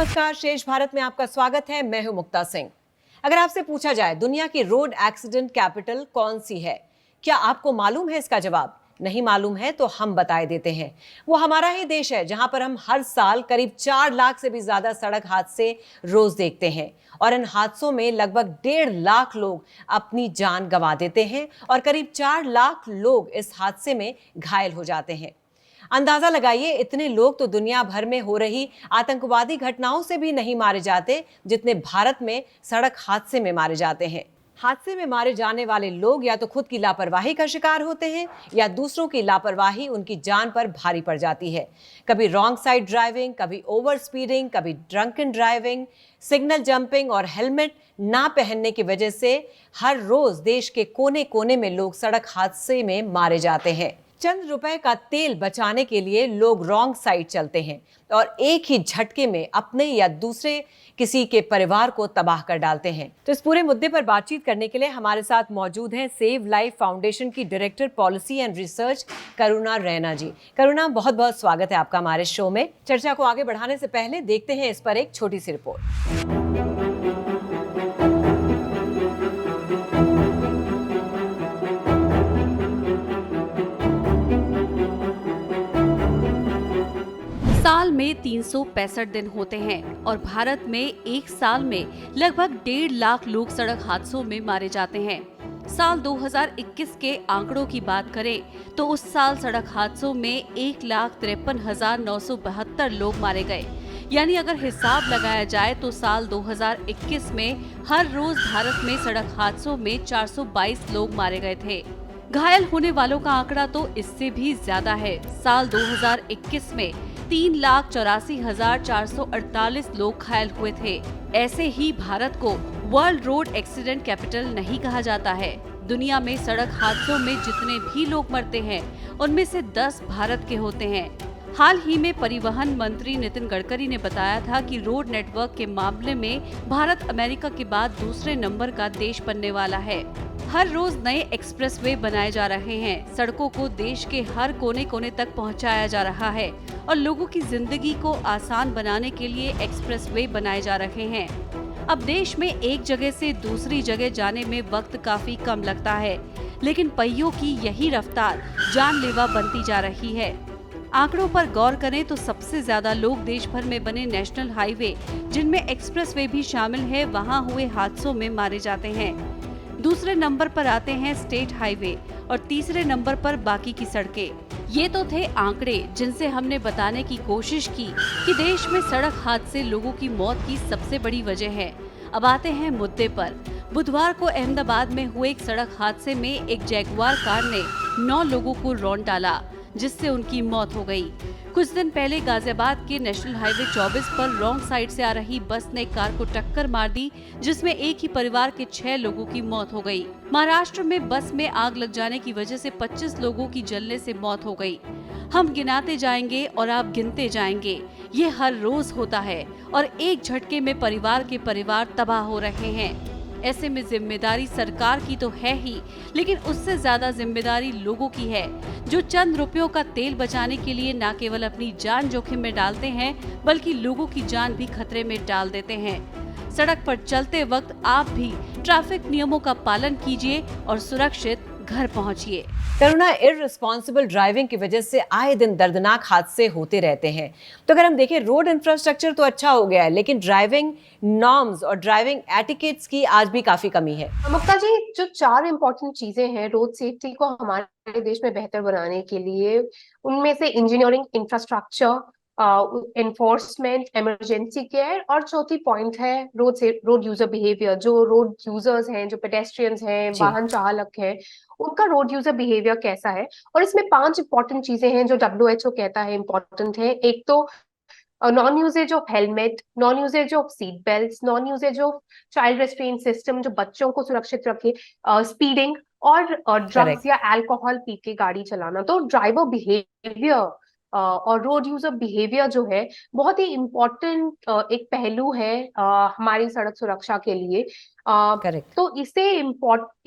नमस्कार, शेष भारत में आपका स्वागत है। मैं हूं मुक्ता सिंह। अगर आपसे पूछा जाए दुनिया की रोड एक्सीडेंट कैपिटल कौन सी है, क्या आपको मालूम है इसका जवाब? नहीं मालूम है तो हम बताए देते हैं। वो हमारा ही देश है जहां पर हम हर साल करीब 4 लाख से भी ज्यादा सड़क हादसे रोज देखते हैं और इन हादसों में लगभग 1.5 लाख लोग अपनी जान गंवा देते हैं और करीब 4 लाख लोग इस हादसे में घायल हो जाते हैं। अंदाजा लगाइए, इतने लोग तो दुनिया भर में हो रही आतंकवादी घटनाओं से भी नहीं मारे जाते जितने भारत में सड़क हादसे में मारे जाते हैं। हादसे में मारे जाने वाले लोग या तो खुद की लापरवाही का शिकार होते हैं या दूसरों की लापरवाही उनकी जान पर भारी पड़ जाती है। कभी रॉन्ग साइड ड्राइविंग, कभी ओवर स्पीडिंग, कभी ड्रंकन ड्राइविंग, सिग्नल जंपिंग और हेलमेट ना पहनने की वजह से हर रोज देश के कोने कोने में लोग सड़क हादसे में मारे जाते हैं। चंद रुपए का तेल बचाने के लिए लोग रॉन्ग साइड चलते हैं और एक ही झटके में अपने या दूसरे किसी के परिवार को तबाह कर डालते हैं। तो इस पूरे मुद्दे पर बातचीत करने के लिए हमारे साथ मौजूद हैं सेव लाइफ फाउंडेशन की डायरेक्टर पॉलिसी एंड रिसर्च करुणा रैना जी। करुणा, बहुत बहुत स्वागत है आपका हमारे शो में। चर्चा को आगे बढ़ाने से पहले देखते हैं इस पर एक छोटी सी रिपोर्ट। साल में 365 दिन होते हैं और भारत में एक साल में लगभग 1.5 लाख लोग सड़क हादसों में मारे जाते हैं। साल 2021 के आंकड़ों की बात करें तो उस साल सड़क हादसों में 1,53,972 लोग मारे गए। यानी अगर हिसाब लगाया जाए तो साल 2021 में हर रोज भारत में सड़क हादसों में 422 लोग मारे गए थे। घायल होने वालों का आंकड़ा तो इससे भी ज्यादा है। साल 2021 में 3,84,448 लोग घायल हुए थे। ऐसे ही भारत को वर्ल्ड रोड एक्सीडेंट कैपिटल नहीं कहा जाता है। दुनिया में सड़क हादसों में जितने भी लोग मरते हैं उनमें से 10 भारत के होते हैं। हाल ही में परिवहन मंत्री नितिन गडकरी ने बताया था कि रोड नेटवर्क के मामले में भारत अमेरिका के बाद दूसरे नंबर का देश बनने वाला है। हर रोज नए एक्सप्रेसवे बनाए जा रहे हैं, सड़कों को देश के हर कोने कोने तक पहुंचाया जा रहा है और लोगों की जिंदगी को आसान बनाने के लिए एक्सप्रेसवे बनाए जा रहे हैं। अब देश में एक जगह से दूसरी जगह जाने में वक्त काफी कम लगता है, लेकिन पहियों की यही रफ्तार जानलेवा बनती जा रही है। आंकड़ों पर गौर करें तो सबसे ज्यादा लोग देश भर में बने नेशनल हाईवे, जिनमें एक्सप्रेसवे भी शामिल है, वहां हुए हादसों में मारे जाते हैं। दूसरे नंबर पर आते हैं स्टेट हाईवे और तीसरे नंबर पर बाकी की सड़कें। ये तो थे आंकड़े जिनसे हमने बताने की कोशिश की कि देश में सड़क हादसे लोगों की मौत की सबसे बड़ी वजह है। अब आते हैं मुद्दे पर। बुधवार को अहमदाबाद में हुए एक सड़क हादसे में एक जैगुआर कार ने 9 लोगों को रौंद डाला, जिससे उनकी मौत हो गई। कुछ दिन पहले गाजियाबाद के नेशनल हाईवे 24 पर रॉन्ग साइड से आ रही बस ने कार को टक्कर मार दी, जिसमें एक ही परिवार के 6 लोगों की मौत हो गई। महाराष्ट्र में बस में आग लग जाने की वजह से 25 लोगों की जलने से मौत हो गई। हम गिनाते जाएंगे और आप गिनते जाएंगे। ये हर रोज होता है और एक झटके में परिवार के परिवार तबाह हो रहे हैं। ऐसे में जिम्मेदारी सरकार की तो है ही, लेकिन उससे ज्यादा जिम्मेदारी लोगों की है, जो चंद रुपयों का तेल बचाने के लिए न केवल अपनी जान जोखिम में डालते हैं बल्कि लोगों की जान भी खतरे में डाल देते हैं। सड़क पर चलते वक्त आप भी ट्रैफिक नियमों का पालन कीजिए और सुरक्षित घर पहुंचिए। करुणा, इररिस्पॉन्सिबल ड्राइविंग की वजह से आए दिन दर्दनाक हादसे होते रहते हैं। तो अगर हम देखें, रोड इंफ्रास्ट्रक्चर तो अच्छा हो गया है, लेकिन ड्राइविंग नॉर्म्स और ड्राइविंग एटिकेट्स की आज भी काफी कमी है। मुक्ता जी, जो 4 इम्पोर्टेंट चीजें हैं रोड सेफ्टी को हमारे देश में बेहतर बनाने के लिए, उनमें से engineering, infrastructure, enforcement, emergency care और चौथी पॉइंट है रोड यूजर बिहेवियर। जो रोड यूजर्स हैं, जो पेडेस्ट्रियंस हैं, वाहन चालक हैं, उनका रोड यूजर बिहेवियर कैसा है। और इसमें 5 इंपॉर्टेंट चीजें हैं जो WHO कहता है इम्पोर्टेंट है। एक तो non usages of helmet, non usages of seat belt, non usages of child restraint system जो बच्चों को सुरक्षित रखे, स्पीडिंग और ड्रग्स या अल्कोहल पी के गाड़ी चलाना। तो ड्राइवर बिहेवियर और रोड यूजर बिहेवियर जो है बहुत ही इम्पोर्टेंट एक पहलू है हमारी सड़क सुरक्षा के लिए। करेक्ट। तो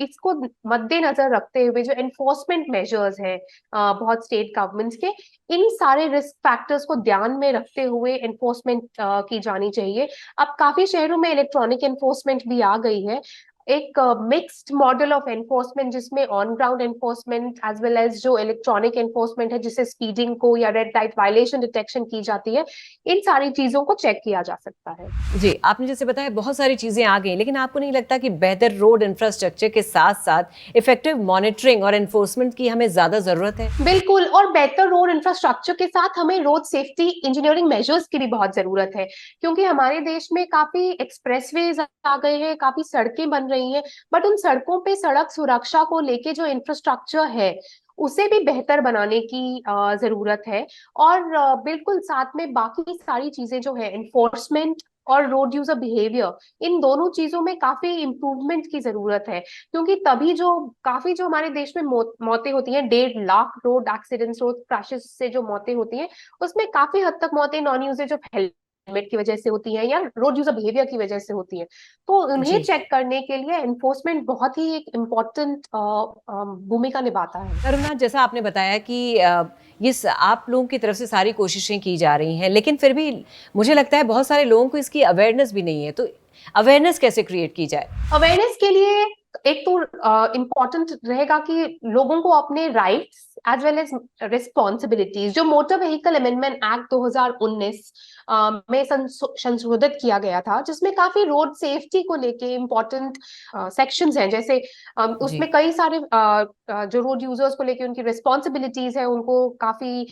इसको मद्देनजर रखते हुए जो एनफोर्समेंट मेजर्स हैं बहुत स्टेट गवर्नमेंट्स के, इन सारे रिस्क फैक्टर्स को ध्यान में रखते हुए एनफोर्समेंट की जानी चाहिए। अब काफी शहरों में इलेक्ट्रॉनिक एनफोर्समेंट भी आ गई है, एक मिक्स्ड मॉडल ऑफ एनफोर्समेंट जिसमें on ground enforcement as well as जो इलेक्ट्रॉनिक एनफोर्समेंट है जिससे स्पीडिंग को या रेड लाइट वायलेशन डिटेक्शन की जाती है, इन सारी चीजों को चेक किया जा सकता है। जी, आपने जैसे बताया बहुत सारी चीजें आ गई, लेकिन आपको नहीं लगता कि बेहतर रोड इंफ्रास्ट्रक्चर के साथ साथ इफेक्टिव मॉनिटरिंग और एनफोर्समेंट की हमें ज्यादा जरूरत है? बिल्कुल, और बेहतर रोड इंफ्रास्ट्रक्चर के साथ हमें रोड सेफ्टी इंजीनियरिंग मेजर्स की भी बहुत जरूरत है, क्योंकि हमारे देश में काफी एक्सप्रेसवेज आ गए हैं, काफी सड़कें बन रही हैं, बट उन सड़कों पे सड़क सुरक्षा को लेके जो इंफ्रास्ट्रक्चर है उसे भी बेहतर बनाने की जरूरत है। और बिल्कुल साथ में बाकी सारी चीजें जो है एनफोर्समेंट और रोड यूजर बिहेवियर, इन दोनों चीजों में काफी इम्प्रूवमेंट की जरूरत है, क्योंकि तभी जो हमारे देश में मौतें होती हैं, 1.5 lakh road accidents, road crashes से जो मौतें होती हैं, उसमें काफी हद तक मौतें नॉन यूजेज ऑफ हेलमेट की वजह से होती हैं या रोड यूजर बिहेवियर की वजह से होती है। तो उन्हें जी, चेक करने के लिए एनफोर्समेंट बहुत ही एक इम्पोर्टेंट भूमिका निभाता है। करुणा, जैसा आपने बताया कि आप लोगों की तरफ से सारी कोशिशें की जा रही हैं, लेकिन फिर भी मुझे लगता है बहुत सारे लोगों को इसकी अवेयरनेस भी नहीं है, तो अवेयरनेस कैसे क्रिएट की जाए? अवेयरनेस के लिए एक तो इम्पोर्टेंट रहेगा कि लोगों को अपने rights as well as responsibilities, जो मोटर व्हीकल अमेंडमेंट एक्ट 2019 में संशोधित किया गया था, जिसमें काफी रोड सेफ्टी को लेके इम्पोर्टेंट सेक्शंस हैं, जैसे जी, उसमें कई सारे जो रोड यूजर्स को लेके उनकी रिस्पॉन्सिबिलिटीज है उनको काफी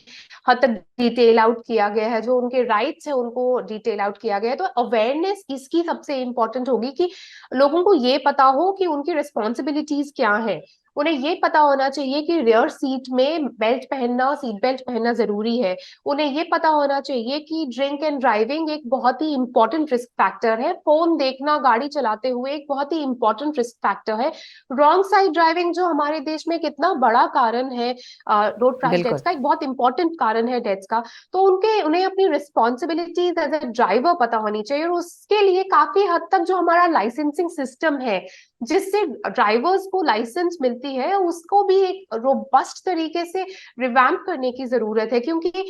हद तक डिटेल आउट किया गया है, जो उनके राइट्स है उनको डिटेल आउट किया गया है। तो अवेयरनेस इसकी सबसे इम्पोर्टेंट होगी कि लोगों को ये पता हो कि उनकी रिस्पॉन्सिबिलिटीज क्या है। उन्हें ये पता होना चाहिए कि रियर सीट में सीट बेल्ट पहनना जरूरी है। उन्हें ये पता होना चाहिए कि ड्रिंक एंड ड्राइविंग एक बहुत ही इंपॉर्टेंट रिस्क फैक्टर है। फोन देखना गाड़ी चलाते हुए एक बहुत ही इंपॉर्टेंट रिस्क फैक्टर है। रॉन्ग साइड ड्राइविंग जो हमारे देश में कितना बड़ा कारण है रोड क्रैश बिल्कुल। डेथ्स का, एक बहुत इंपॉर्टेंट कारण है डेथ्स का। तो उन्हें अपनी रिस्पॉन्सिबिलिटीज एज ए ड्राइवर पता होनी चाहिए, और उसके लिए काफी हद तक जो हमारा लाइसेंसिंग सिस्टम है जिससे ड्राइवर्स को लाइसेंस मिलती है, उसको भी एक रोबस्ट तरीके से रिवैम्प करने की जरूरत है। क्योंकि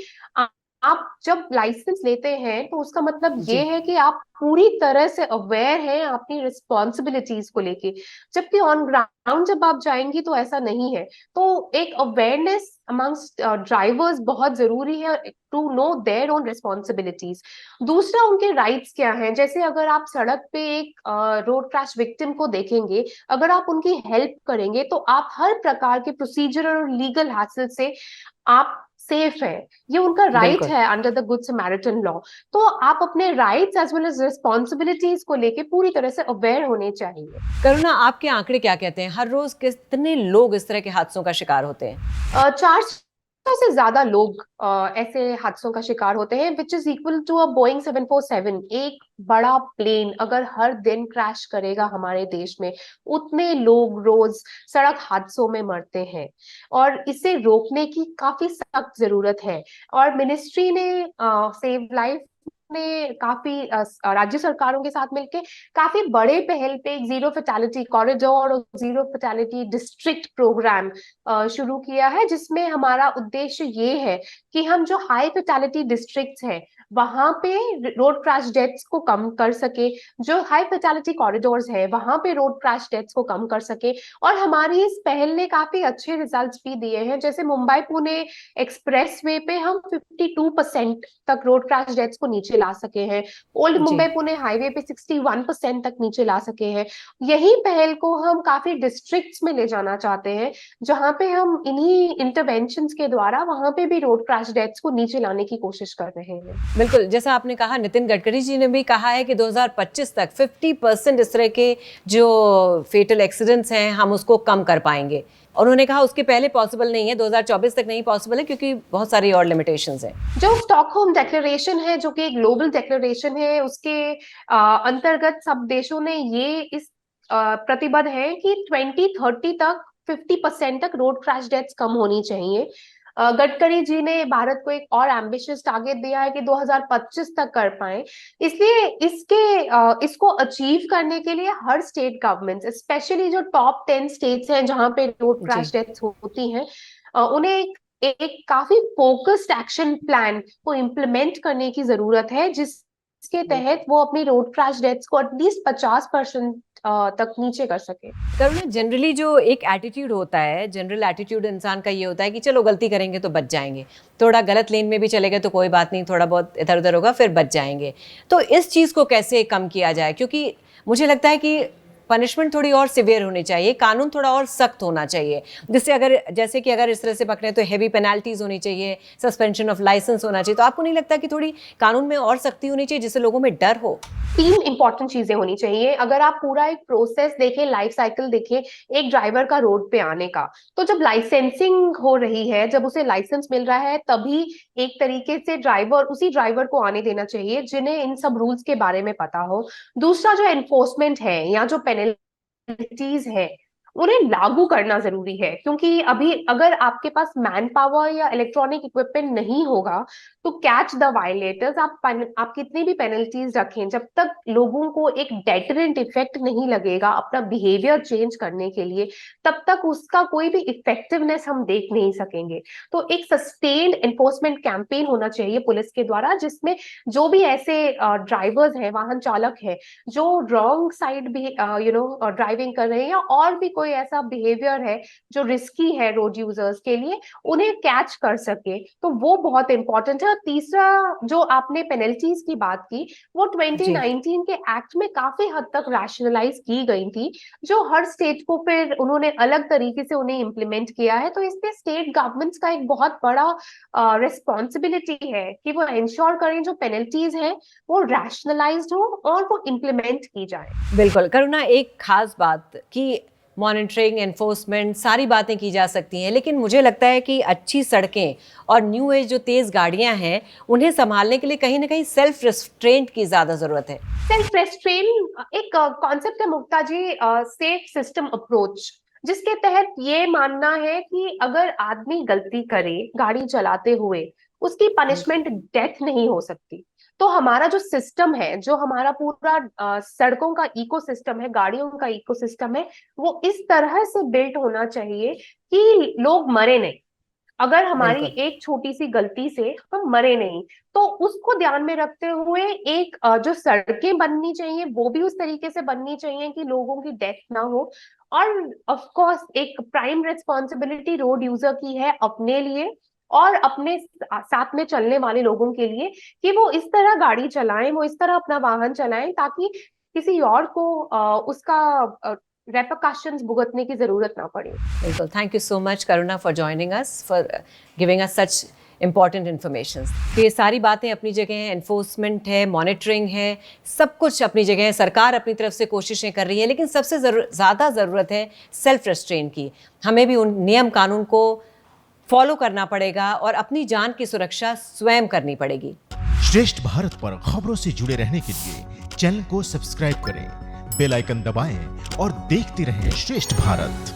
आप जब लाइसेंस लेते हैं तो उसका मतलब ये जी, है कि आप पूरी तरह से अवेयर हैं अपनी रिस्पॉन्सिबिलिटीज को लेके, जबकि ऑन ग्राउंड जब आप जाएंगी तो ऐसा नहीं है। तो एक अवेयरनेस अमंगस्ट ड्राइवर्स बहुत जरूरी है to know their own responsibilities. दूसरा, उनके राइट्स क्या हैं, जैसे अगर आप सड़क पे एक रोड क्रैश विक्टिम को देखेंगे, अगर आप उनकी हेल्प करेंगे तो आप हर प्रकार के प्रोसीजर और लीगल हैसल से आप सेफ है। ये उनका राइट बिल्कुल। है under the good Samaritan law. तो आप अपने rights as well as responsibilities को लेके पूरी तरह से अवेयर होने चाहिए। करुणा, आपके आंकड़े क्या कहते हैं? हर रोज कितने लोग इस तरह के हादसों का शिकार होते हैं? 400 से ज्यादा लोग ऐसे हादसों का शिकार होते हैं, which is equal to a Boeing 747। एक बड़ा प्लेन अगर हर दिन क्रैश करेगा हमारे देश में, उतने लोग रोज सड़क हादसों में मरते हैं, और इसे रोकने की काफी सख्त जरूरत है। और मिनिस्ट्री ने सेव लाइफ ने काफी राज्य सरकारों के साथ मिलकर काफी बड़े पहल पे एक जीरो फैटेलिटी कॉरिडोर और जीरो फैटेलिटी डिस्ट्रिक्ट प्रोग्राम शुरू किया है, जिसमें हमारा उद्देश्य ये है कि हम जो हाई फैटेलिटी डिस्ट्रिक्ट्स हैं वहां पे रोड क्रैश डेथ्स को कम कर सके, जो हाई फैटेलिटी कॉरिडोर्स है वहां पे रोड क्रैश डेथ्स को कम कर सके। और हमारी इस पहल ने काफी अच्छे रिजल्ट्स भी दिए हैं, जैसे मुंबई पुणे एक्सप्रेस वे पे हम 52% तक रोड क्रैश डेथ्स को नीचे ला सके हैं। ओल्ड जी, मुंबई पुणे हाईवे पे 61% तक नीचे ला सके हैं। यही पहल को हम काफी डिस्ट्रिक्ट्स में ले जाना चाहते हैं, जहां पे हम इन्हीं इंटरवेंशंस के द्वारा वहां पे भी रोड क्रैश डेथ्स को नीचे लाने की कोशिश कर रहे हैं। बिल्कुल। जैसा आपने कहा, नितिन गडकरी जी ने भी कहा है कि 2025 तक 50% इस तरह के जो फेटल एक्सीडेंट्स हैं हम उसको कम कर पाएंगे। और उन्होंने कहा उसके पहले पॉसिबल नहीं है, 2024 तक नहीं पॉसिबल है, क्योंकि बहुत सारी और लिमिटेशंस हैं। जो स्टॉकहोम डिक्लेरेशन है, जो कि एक ग्लोबल डिक्लेरेशन है, उसके अंतर्गत सब देशों ने ये इस प्रतिबद्ध है कि 2030 तक 50% तक रोड क्रैश डेथ्स कम होनी चाहिए। गडकरी जी ने भारत को एक और एम्बिशियस टारगेट दिया है कि 2025 तक कर पाए। इसलिए इसको अचीव करने के लिए हर स्टेट गवर्नमेंट, स्पेशली जो टॉप 10 स्टेट्स हैं जहां पे रोड क्रैश डेथ्स होती हैं, उन्हें एक काफी फोकस्ड एक्शन प्लान को इम्प्लीमेंट करने की जरूरत है, जिसके तहत वो अपनी रोड क्रैश डेथ्स को एटलीस्ट 50% तक नीचे कर सके। करुणा, जनरली जो एक एटीट्यूड होता है, जनरल एटीट्यूड इंसान का ये होता है कि चलो गलती करेंगे तो बच जाएंगे, थोड़ा गलत लेन में भी चले गए तो कोई बात नहीं, थोड़ा बहुत इधर उधर होगा फिर बच जाएंगे। तो इस चीज़ को कैसे कम किया जाए? क्योंकि मुझे लगता है कि पनिशमेंट थोड़ी और सिवियर होनी चाहिए, कानून थोड़ा और सख्त होना चाहिए, जिससे जैसे कि अगर इस तरह से पकड़े तो हेवी पेनल्टीज होनी चाहिए, सस्पेंशन ऑफ लाइसेंस होना चाहिए। तो आपको नहीं लगता कि थोड़ी कानून में और सख्ती होनी चाहिए जिससे लोगों में डर हो? 3 इंपॉर्टेंट चीजें होनी चाहिए। अगर आप पूरा एक प्रोसेस देखें, लाइफ साइकिल देखें एक ड्राइवर का रोड पे आने का, तो जब लाइसेंसिंग हो रही है, जब उसे लाइसेंस मिल रहा है, तभी एक तरीके से उसी ड्राइवर को आने देना चाहिए जिन्हें इन सब रूल्स के बारे में पता हो। दूसरा, जो एनफोर्समेंट है या जो पेनल्टीज है, उन्हें लागू करना जरूरी है, क्योंकि अभी अगर आपके पास मैन पावर या इलेक्ट्रॉनिक इक्विपमेंट नहीं होगा तो कैच द वायलेटर्स, आप कितनी भी पेनल्टीज रखें, जब तक लोगों को एक डेटरेंट इफेक्ट नहीं लगेगा अपना बिहेवियर चेंज करने के लिए, तब तक उसका कोई भी इफेक्टिवनेस हम देख नहीं सकेंगे। तो एक सस्टेन्ड एनफोर्समेंट कैंपेन होना चाहिए पुलिस के द्वारा, जिसमें जो भी ऐसे ड्राइवर्स हैं, वाहन चालक है, जो रॉन्ग साइड भी ड्राइविंग कर रहे हैं या और भी कोई ऐसा बिहेवियर है जो रिस्की है रोड यूजर्स के लिए, उन्हें कैच कर सके, तो वो बहुत इंपॉर्टेंट है। और तीसरा, जो आपने पेनल्टीज की बात की, वो 2019 के एक्ट में काफी हद तक रैशनलाइज की गई थी, जो हर स्टेट को फिर उन्होंने अलग तरीके से उन्हें इम्प्लीमेंट किया है। तो इसमें स्टेट गवर्नमेंट्स का एक बहुत बड़ा रिस्पॉन्सिबिलिटी है कि वो इंश्योर करें जो पेनल्टीज है वो रैशनलाइज्ड हो और वो इम्प्लीमेंट की जाए। बिल्कुल करुणा, एक खास बात कि मॉनिटरिंग, एनफोर्समेंट, सारी बातें की जा सकती हैं, लेकिन मुझे लगता है कि अच्छी सड़कें और न्यू एज जो तेज़ गाड़ियां हैं, उन्हें संभालने के लिए कहीं ना कहीं सेल्फ रिस्ट्रेंट की ज़्यादा ज़रूरत है। सेल्फ रेस्ट्रेन एक कॉन्सेप्ट है मुक्ता जी, सेफ सिस्टम अप्रोच, जिसके तहत ये मानना है कि अगर आदमी गलती करे गाड़ी चलाते हुए, उसकी पनिशमेंट डेथ नहीं हो सकती। तो हमारा जो सिस्टम है, जो हमारा पूरा सड़कों का इकोसिस्टम है, गाड़ियों का इकोसिस्टम है, वो इस तरह से बिल्ट होना चाहिए कि लोग मरे नहीं। अगर हमारी एक छोटी सी गलती से हम मरे नहीं, तो उसको ध्यान में रखते हुए एक जो सड़कें बननी चाहिए वो भी उस तरीके से बननी चाहिए कि लोगों की डेथ ना हो। और ऑफ कोर्स एक प्राइम रिस्पॉन्सिबिलिटी रोड यूजर की है अपने लिए और अपने साथ में चलने वाले लोगों के लिए, कि वो इस तरह गाड़ी चलाएं, वो इस तरह अपना वाहन चलाएं, ताकि किसी और को उसका रेपरकशंस भुगतने की जरूरत ना पड़े। बिल्कुल, thank you so much Karuna for joining us, for giving us such important information. तो ये सारी बातें अपनी जगह हैं, एनफोर्समेंट है, मॉनिटरिंग है, सब कुछ अपनी जगह है, सरकार अपनी तरफ से कोशिशें कर रही है, लेकिन सबसे ज़्यादा ज़रूरत है सेल्फ रेस्ट्रेंट की। हमें भी उन नियम कानून को फॉलो करना पड़ेगा और अपनी जान की सुरक्षा स्वयं करनी पड़ेगी। श्रेष्ठ भारत पर खबरों से जुड़े रहने के लिए चैनल को सब्सक्राइब करें, बेल आइकन दबाएं और देखते रहें श्रेष्ठ भारत।